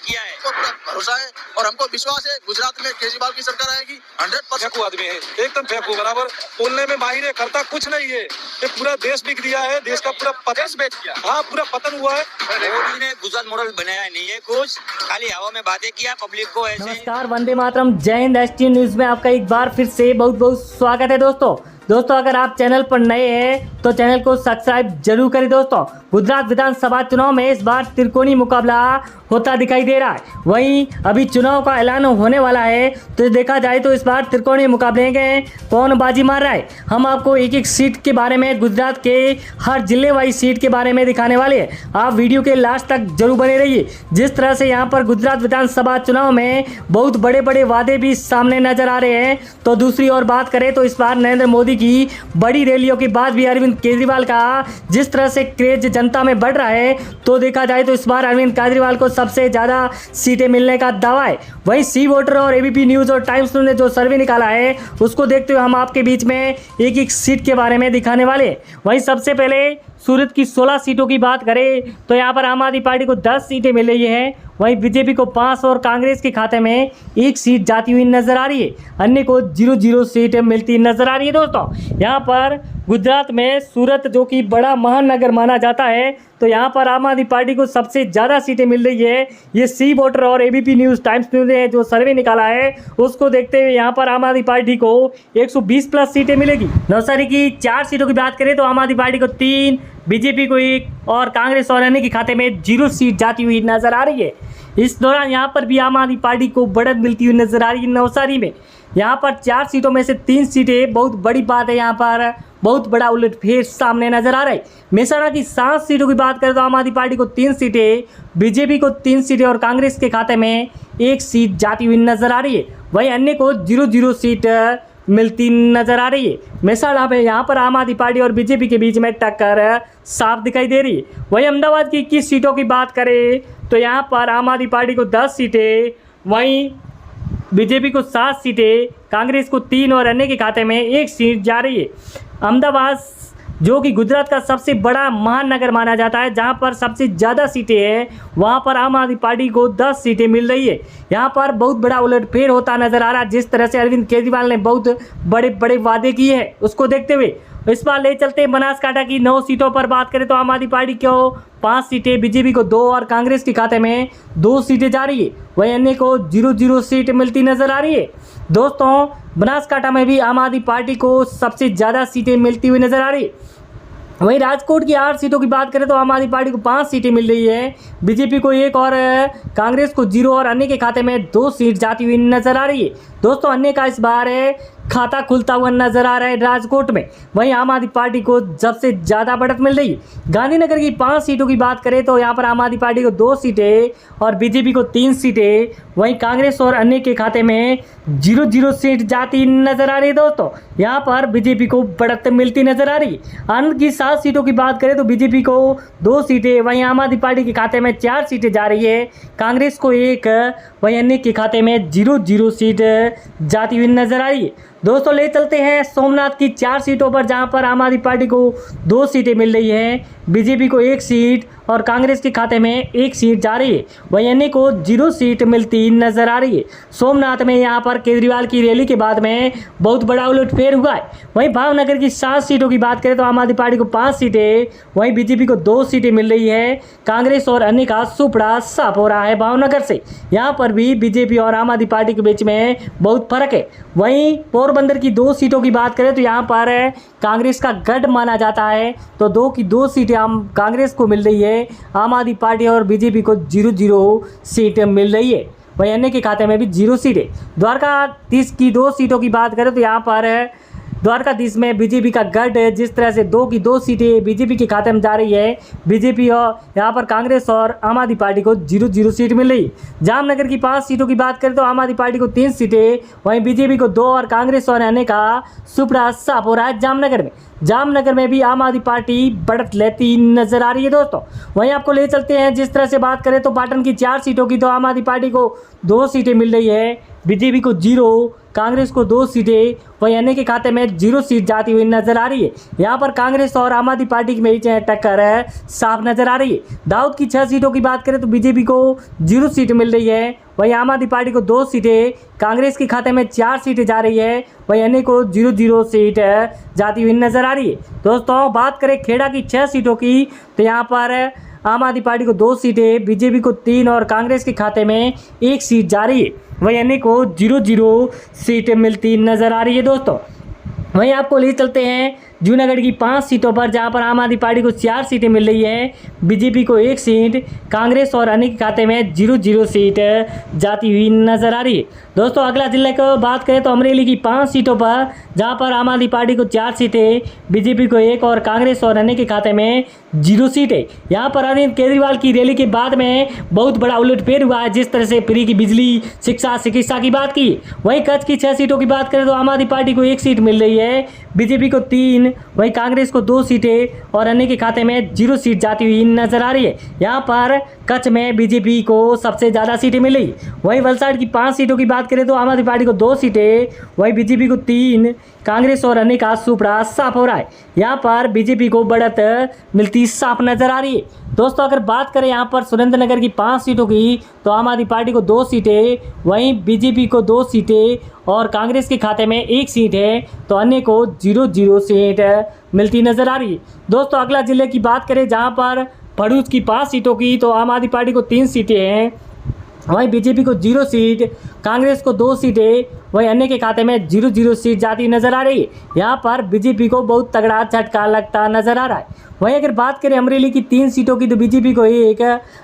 किया है। तो भरोसा है और हमको विश्वास है गुजरात में केजरीवाल की सरकार आएगी। 100% आदमी है, एकदम फेंकू बराबर, बोलने में माहिर है, करता कुछ नहीं है। ये पूरा देश बिक दिया है, देश का पूरा पतन बेच दिया। हाँ, पूरा पतन हुआ है। मोदी ने गुजरात मॉडल बनाया नहीं है, कुछ खाली हवा में बातें किया, पब्लिक को ऐसे। नमस्कार, वंदे मातरम, जय हिंद। ST न्यूज़ में आपका एक बार फिर से बहुत बहुत स्वागत है दोस्तों अगर आप चैनल पर नए हैं तो चैनल को सब्सक्राइब जरूर करें। दोस्तों, गुजरात विधानसभा चुनाव में इस बार त्रिकोणीय मुकाबला होता दिखाई दे रहा है। वहीं अभी चुनाव का ऐलान होने वाला है, तो देखा जाए तो इस बार त्रिकोणीय मुकाबले के कौन बाजी मार रहा है, हम आपको एक एक सीट के बारे में, गुजरात के हर जिले वाइज सीट के बारे में दिखाने वाले हैं। आप वीडियो के लास्ट तक जरूर बने रहिए। जिस तरह से यहाँ पर गुजरात विधानसभा चुनाव में बहुत बड़े बड़े वादे भी सामने नजर आ रहे हैं, तो दूसरी ओर बात करें तो इस बार नरेंद्र मोदी की बड़ी रैलियों के बाद भी अरविंद केजरीवाल का जिस तरह से क्रेज जनता में बढ़ रहा है, तो देखा जाए तो इस बार अरविंद केजरीवाल को सबसे ज्यादा सीटें मिलने का दावा है। वहीं सी वोटर और ABP न्यूज और टाइम्स ने जो सर्वे निकाला है, उसको देखते हुए हम आपके बीच में एक एक सीट के बारे में दिखाने वाले हैं। वहीं सबसे पहले सूरत की 16 सीटों की बात करें तो यहाँ पर आम आदमी पार्टी को 10 सीटें मिल रही हैं। वहीं बीजेपी को 5 और कांग्रेस के खाते में 1 सीट जाती हुई नजर आ रही है। अन्य को 0-0 सीटें मिलती नजर आ रही है। दोस्तों, यहाँ पर गुजरात में सूरत जो कि बड़ा महानगर माना जाता है, तो यहाँ पर आम आदमी पार्टी को सबसे ज़्यादा सीटें मिल रही है। ये सी वोटर और ABP न्यूज़ टाइम्स न्यूज़ ने जो सर्वे निकाला है, उसको देखते हुए यहाँ पर आम आदमी पार्टी को 120 प्लस सीटें मिलेगी। नवसारी की 4 सीटों की बात करें तो आम आदमी पार्टी को 3, बीजेपी को 1 और कांग्रेस और अन्य के खाते में 0 सीट जाती हुई नजर आ रही है। इस दौरान यहाँ पर भी आम आदमी पार्टी को बढ़त मिलती हुई नजर आ रही है। नवसारी में यहाँ पर 4 सीटों में से 3 सीटें, बहुत बड़ी बात है, यहाँ पर बहुत बड़ा उलटफेर सामने नजर आ रहा है। मेहसाणा की 7 सीटों की बात करें तो आम आदमी पार्टी को 3 सीटें, बीजेपी को 3 सीटें और कांग्रेस के खाते में 1 सीट जाती हुई नजर आ रही है। वहीं अन्य को 0-0 सीट मिलती नजर आ रही है। मेहसाणा में यहाँ पर आम आदमी पार्टी और बीजेपी के बीच में टक्कर साफ दिखाई दे रही है। वहीं अहमदाबाद की 21 सीटों की बात करें तो यहाँ पर आम आदमी पार्टी को 10 सीटें, वहीं बीजेपी को 7 सीटें, कांग्रेस को 3 और अन्य के खाते में 1 सीट जा रही है। अहमदाबाद जो कि गुजरात का सबसे बड़ा महानगर माना जाता है, जहां पर सबसे ज़्यादा सीटें हैं, वहां पर आम आदमी पार्टी को 10 सीटें मिल रही है। यहां पर बहुत बड़ा उलटफेर होता नजर आ रहा है। जिस तरह से अरविंद केजरीवाल ने बहुत बड़े बड़े वादे किए हैं, उसको देखते हुए इस बार ले चलते हैं बनासकांठा की 9 सीटों पर बात करें तो आम आदमी पार्टी को 5 सीटें, बीजेपी को 2 और कांग्रेस के खाते में 2 सीटें जा रही है। वहीं अन्य को 0-0 सीट मिलती नजर आ रही है। दोस्तों, बनासकांठा में भी आम आदमी पार्टी को सबसे ज़्यादा सीटें मिलती हुई नजर आ रही है। वहीं राजकोट की 8 सीटों की बात करें तो आम आदमी पार्टी को 5 सीटें मिल रही है, बीजेपी को 1 और कांग्रेस को 0 और अन्य के खाते में 2 सीट जाती हुई नजर आ रही है। दोस्तों, अन्य का इस बार खाता खुलता हुआ नजर आ रहा है राजकोट में। वहीं आम आदमी पार्टी को सबसे ज़्यादा बढ़त मिल रही है। गांधीनगर की 5 सीटों की बात करें तो यहाँ पर आम आदमी पार्टी को 2 सीटें और बीजेपी को 3 सीटें, वहीं कांग्रेस और अन्य के खाते में 0-0 सीट जाती नजर आ रही है। दोस्तों, यहाँ पर बीजेपी को बढ़त मिलती नजर आ रही है। अन्य की 7 सीटों की बात करें तो बीजेपी को 2 सीटें, वहीं आम आदमी पार्टी के खाते में 4 सीटें जा रही है, कांग्रेस को 1, वहीं अन्य के खाते में 0-0 सीट जाती हुई नजर आ रही है। दोस्तों, ले चलते हैं सोमनाथ की 4 सीटों पर, जहां पर आम आदमी पार्टी को 2 सीटें मिल रही हैं, बीजेपी को 1 सीट और कांग्रेस के खाते में 1 सीट जा रही है। वहीं अन्य को 0 सीट मिलती नजर आ रही है। सोमनाथ में यहाँ पर केजरीवाल की रैली के बाद में बहुत बड़ा उलटफेर हुआ है। वहीं भावनगर की 7 सीटों की बात करें तो आम आदमी पार्टी को 5 सीटें, वहीं बीजेपी को 2 सीटें मिल रही है, कांग्रेस और अन्य का सुपड़ा साफ हो रहा है भावनगर से। यहाँ पर भी बीजेपी और आम आदमी पार्टी के बीच में बहुत फर्क है। वहीं पोरबंदर की 2 सीटों की बात करें तो यहाँ पर कांग्रेस का गढ़ माना जाता है, तो 2 की 2 सीटें कांग्रेस को मिल रही है। आम आदमी पार्टी और बीजेपी को 0-0 सीट मिल रही है। वहीं अन्य के खाते में भी 0 सीटें। द्वारकाधीश की 2 सीटों की बात करें तो यहाँ पर द्वारकाधीश में बीजेपी का गढ़ है। जिस तरह से 2 की 2 सीटें बीजेपी के खाते में जा रही है, बीजेपी और यहाँ पर कांग्रेस और आम आदमी पार्टी को 0-0 सीट मिल रही। जामनगर की 5 सीटों की बात करें तो आम आदमी पार्टी को 3 सीटें, वहीं बीजेपी को 2 और कांग्रेस और अन्य का सुपड़ा साफ हो रहा है जामनगर में। जामनगर में भी आम आदमी पार्टी बढ़त लेती नजर आ रही है। दोस्तों, वहीं आपको ले चलते हैं, जिस तरह से बात करें तो पाटन की 4 सीटों की तो आम आदमी पार्टी को 2 सीटें मिल रही है, बीजेपी को 0, कांग्रेस को 2 सीटें, वहीं अन्य के खाते में 0 सीट जाती हुई नजर आ रही है। यहाँ पर कांग्रेस और आम आदमी पार्टी के बीच टक्कर साफ नजर आ रही है। दाऊद की 6 सीटों की बात करें तो बीजेपी को 0 सीट मिल रही है, वहीं आम आदमी पार्टी को 2 सीटें, कांग्रेस के खाते में 4 सीटें जा रही है, वहीं अन्य को 0-0 सीट जाती हुई नजर आ रही है। दोस्तों बात करें खेड़ा की 6 सीटों की तो यहाँ पर आम आदमी पार्टी को 2 सीटें, बीजेपी को 3 और कांग्रेस के खाते में 1 सीट जा रही है, वहीं अन्य को 0-0 सीट मिलती नजर आ रही है। दोस्तों वहीं आपको ले चलते हैं जूनागढ़ की 5 सीटों पर, जहां पर आम आदमी पार्टी को 4 सीटें मिल रही है, बीजेपी को 1 सीट, कांग्रेस और अन्य के खाते में 0-0 सीट जाती हुई नजर आ रही है। दोस्तों अगला जिले की बात करें तो अमरेली की 5 सीटों पर, जहां पर आम आदमी पार्टी को 4 सीटें, बीजेपी को 1 और कांग्रेस और अन्य के खाते में 0 सीटें। यहाँ पर अरविंद केजरीवाल की रैली के बाद में बहुत बड़ा उलटफेर हुआ है, जिस तरह से फ्री की बिजली, शिक्षा, चिकित्सा की बात की। वहीं कच्छ की 6 सीटों की बात करें तो आम आदमी पार्टी को 1 सीट मिल रही है, बीजेपी को 3, वहीं कांग्रेस को 2 सीटें और अन्य के खाते में 0 सीट जाती हुई नजर आ रही है। यहाँ पर कच्छ में बीजेपी को सबसे ज़्यादा सीटें मिली। वहीं वलसाड की 5 सीटों की बात करें तो आम आदमी पार्टी को 2 सीटें, वहीं बीजेपी को 3, कांग्रेस और अन्य का सुपड़ा साफ हो रहा है। यहाँ पर बीजेपी को बढ़त मिलती साफ नजर आ रही है। दोस्तों अगर बात करें यहाँ पर सुरेंद्रनगर की 5 सीटों की तो आम आदमी पार्टी को 2 सीटें, वहीं बीजेपी को 2 सीटें और कांग्रेस के खाते में 1 सीट है, तो अन्य को 0-0 सीट मिलती नजर आ रही है। दोस्तों अगला जिले की बात करें जहाँ पर भरूच की 5 सीटों की तो आम आदमी पार्टी को 3 सीटें हैं, वहीं बीजेपी को 0 सीट, कांग्रेस को 2 सीटें, वहीं अन्य के खाते में 0-0 सीट जाती नजर आ रही है। यहाँ पर बीजेपी को बहुत तगड़ा झटका लगता नजर आ रहा है। वहीं अगर बात करें अमरेली की 3 सीटों की तो बीजेपी को 1,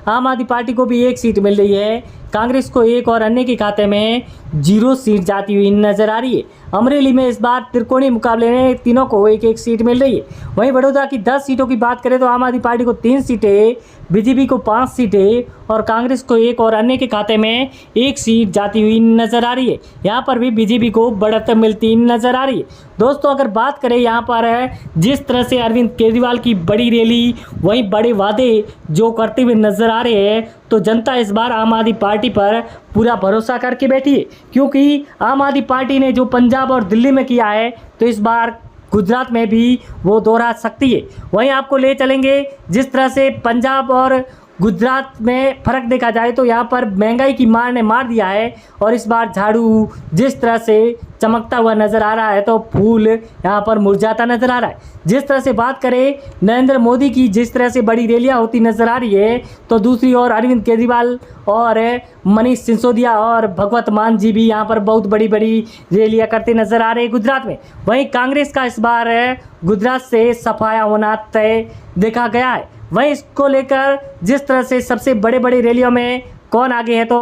आम आदमी पार्टी को भी 1 सीट मिल रही है, कांग्रेस को 1 और अन्य के खाते में 0 सीट जाती हुई नजर आ रही है। अमरेली में इस बार त्रिकोणीय मुकाबले में तीनों को 1-1 सीट मिल रही है। वहीं बड़ौदा की 10 सीटों की बात करें तो आम आदमी पार्टी को 3 सीटें, बीजेपी को 5 सीटें और कांग्रेस को 1 और अन्य के खाते में 1 सीट जाती हुई नजर आ रही है। यहाँ पर भी बीजेपी को बढ़त मिलती नजर आ रही है। दोस्तों अगर बात करें यहाँ पर जिस तरह से अरविंद केजरीवाल की बड़ी रैली, वहीं बड़े वादे जो करते हुए नजर आ रहे हैं, तो जनता इस बार आम आदमी पार्टी पर पूरा भरोसा करके बैठी है, क्योंकि आम आदमी पार्टी ने जो पंजाब और दिल्ली में किया है तो इस बार गुजरात में भी वो दोहरा सकती है। वहीं आपको ले चलेंगे जिस तरह से पंजाब और गुजरात में फ़र्क देखा जाए तो यहाँ पर महंगाई की मार ने मार दिया है, और इस बार झाड़ू जिस तरह से चमकता हुआ नज़र आ रहा है तो फूल यहाँ पर मुरझाता नज़र आ रहा है। जिस तरह से बात करें नरेंद्र मोदी की, जिस तरह से बड़ी रैलियाँ होती नज़र आ रही है, तो दूसरी ओर अरविंद केजरीवाल और मनीष सिसोदिया और भगवत मान जी भी यहाँ पर बहुत बड़ी बड़ी रैलियाँ करते नज़र आ रहे हैं गुजरात में। वहीं कांग्रेस का इस बार गुजरात से सफाया होना तय देखा गया है। वहीं इसको लेकर जिस तरह से सबसे बड़े बड़े रैलियों में कौन आगे है तो